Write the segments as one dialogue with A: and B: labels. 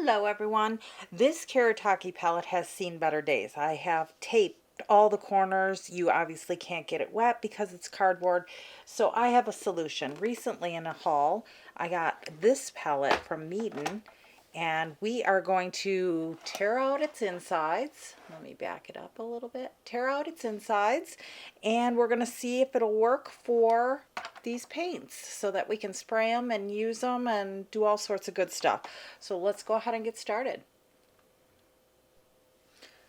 A: Hello everyone. This Kuretake palette has seen better days. I have taped all the corners. You obviously can't get it wet because it's cardboard. So I have a solution. Recently in a haul, I got this palette from Meeden and we are going to tear out its insides. Let me back it up a little bit. Tear out its insides and we're going to see if it'll work for these paints so that we can spray them and use them and do all sorts of good stuff. So let's go ahead and get started.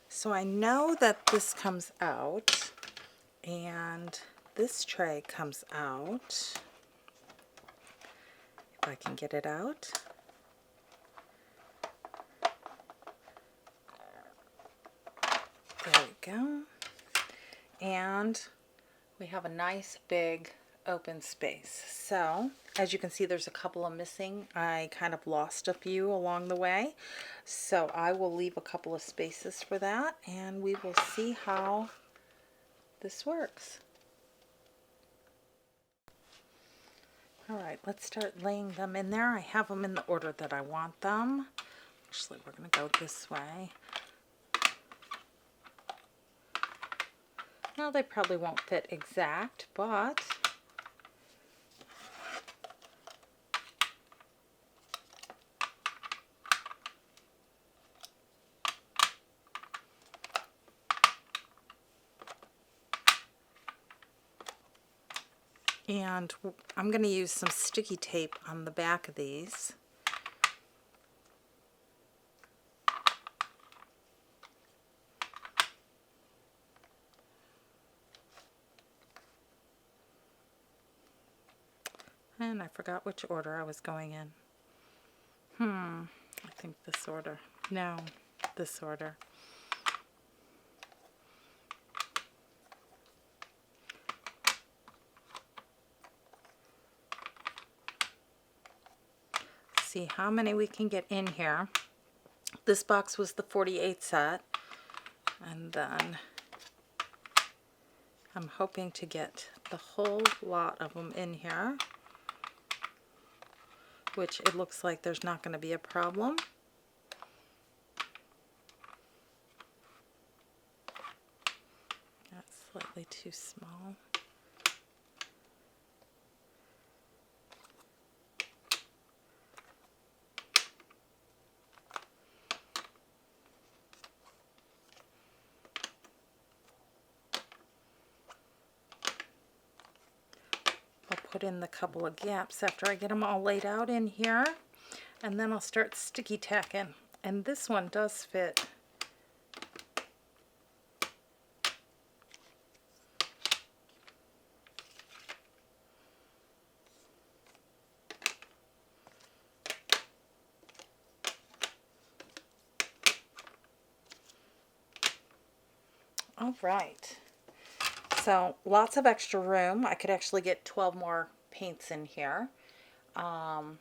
A: So I know that this comes out and this tray comes out. If I can get it out. There we go. And we have a nice big open space. So as you can see, there's a couple of missing. I kind of lost a few along the way. So I will leave a couple of spaces for that and we will see how this works. All right, let's start laying them in there. I have them in the order that I want them. Actually, we're going to go this way. Now they probably won't fit exact, but and I'm going to use some sticky tape on the back of these. And I forgot which order I was going in. I think this order. No, this order. See how many we can get in here. This box was the 48 set. And then I'm hoping to get the whole lot of them in here, which it looks like there's not going to be a problem. That's slightly too small. I'll put in the couple of gaps after I get them all laid out in here, and then I'll start sticky tacking. And this one does fit. All right. So lots of extra room. I could actually get 12 more paints in here. And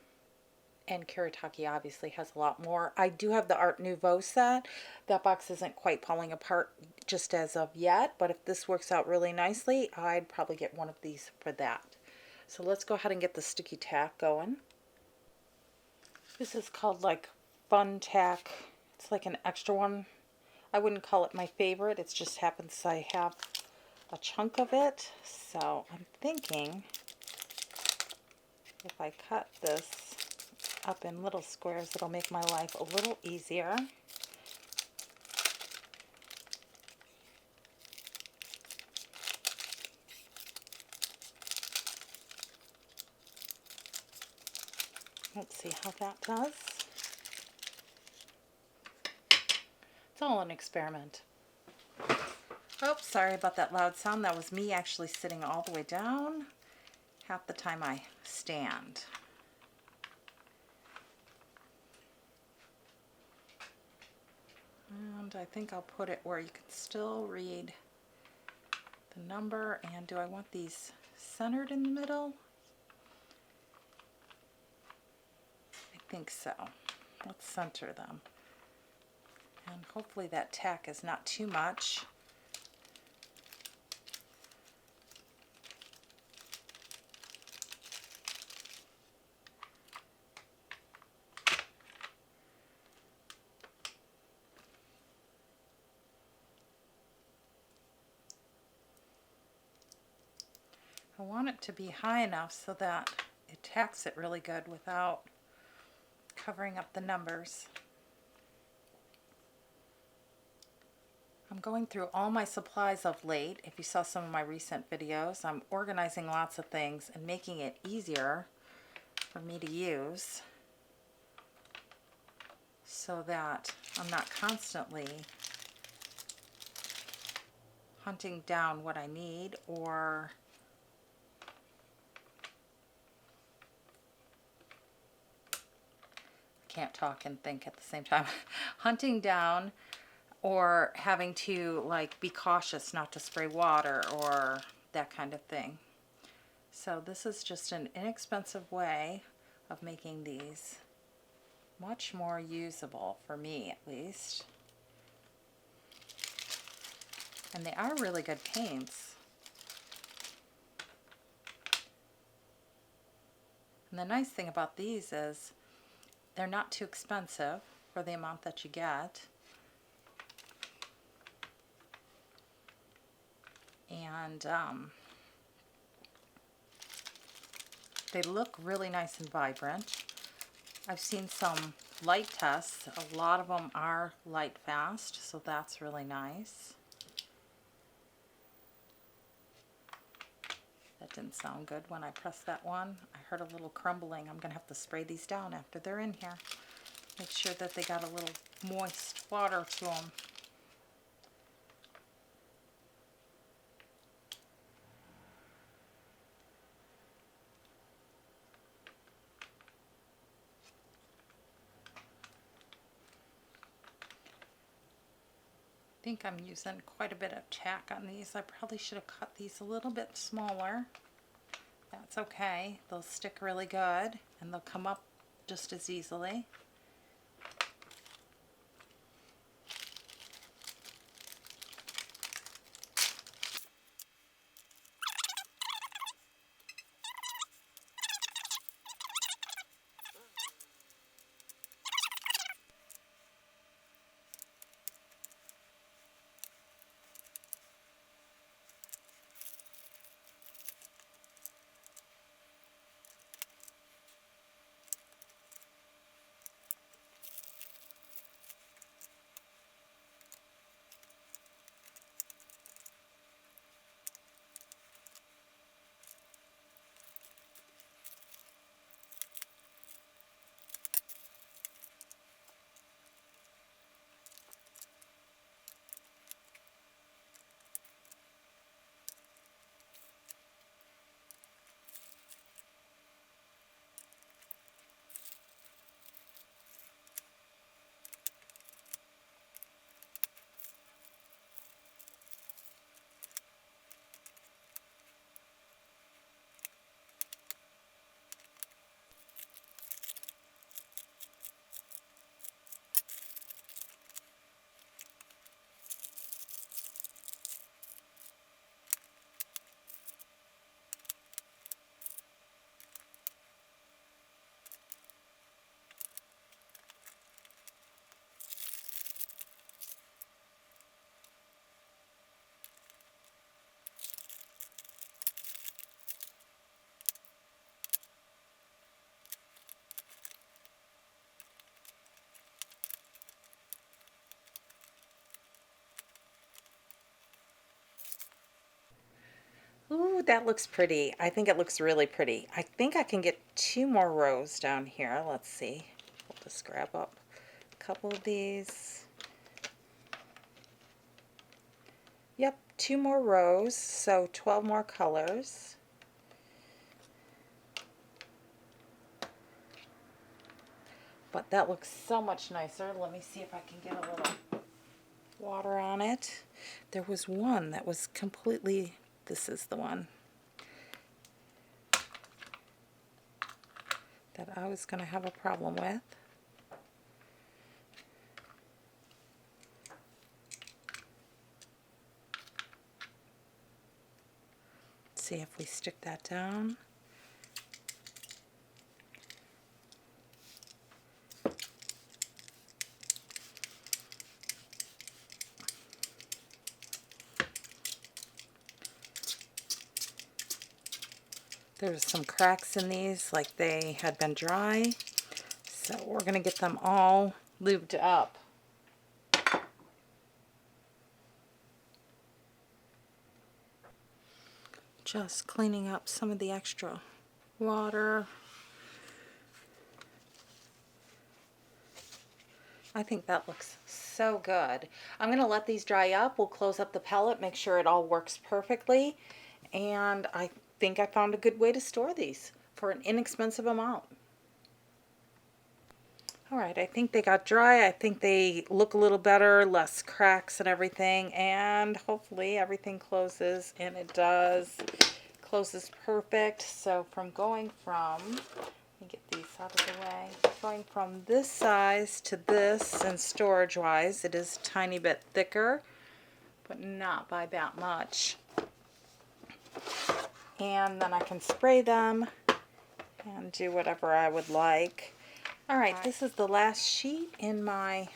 A: Kuretake obviously has a lot more. I do have the Art Nouveau set. That box isn't quite falling apart just as of yet, but if this works out really nicely, I'd probably get one of these for that. So let's go ahead and get the sticky tack going. This is called like Fun Tack. It's like an extra one. I wouldn't call it my favorite. It just happens I have a chunk of it. So I'm thinking if I cut this up in little squares, it'll make my life a little easier. Let's see how that does. It's all an experiment. Oops, sorry about that loud sound. That was me actually sitting all the way down. Half the time I stand. And I think I'll put it where you can still read the number. And do I want these centered in the middle? I think so. Let's center them. And hopefully that tack is not too much. I want it to be high enough so that it tacks it really good without covering up the numbers. I'm going through all my supplies of late. If you saw some of my recent videos, I'm organizing lots of things and making it easier for me to use so that I'm not constantly hunting down what I need or can't talk and think at the same time. Hunting down or having to like be cautious not to spray water or that kind of thing. So this is just an inexpensive way of making these much more usable, for me at least. And they are really good paints. And the nice thing about these is they're not too expensive for the amount that you get. And they look really nice and vibrant. I've seen some light tests. A lot of them are light fast, so that's really nice. That didn't sound good when I pressed that one. I heard a little crumbling. I'm going to have to spray these down after they're in here. Make sure that they got a little moist water to them. I think I'm using quite a bit of tack on these. I probably should have cut these a little bit smaller. That's okay. They'll stick really good and they'll come up just as easily. Ooh, that looks pretty. I think it looks really pretty. I think I can get 2 more rows down here. Let's see. We'll just grab up a couple of these. Yep, 2 more rows, so 12 more colors. But that looks so much nicer. Let me see if I can get a little water on it. There was one that was completely, this is the one that I was going to have a problem with. Let's see if we stick that down. There's some cracks in these, like they had been dry. So we're going to get them all lubed up. Just cleaning up some of the extra water. I think that looks so good. I'm going to let these dry up. We'll close up the pellet, make sure it all works perfectly. And I think I found a good way to store these for an inexpensive amount. All right, I think they got dry. I think they look a little better, less cracks and everything, and hopefully everything closes, and it does. Closes perfect. So from going from, let me get these out of the way, going from this size to this, and storage wise, it is a tiny bit thicker, but not by that much. And then I can spray them and do whatever I would like. All right, this is the last sheet in my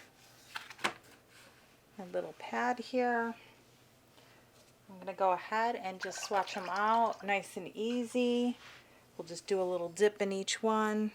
A: little pad here. I'm going to go ahead and just swatch them out nice and easy. We'll just do a little dip in each one.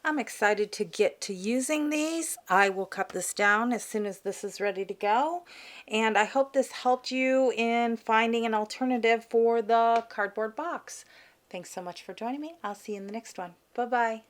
A: I'm excited to get to using these. I will cut this down as soon as this is ready to go. And I hope this helped you in finding an alternative for the cardboard box. Thanks so much for joining me. I'll see you in the next one. Bye-bye.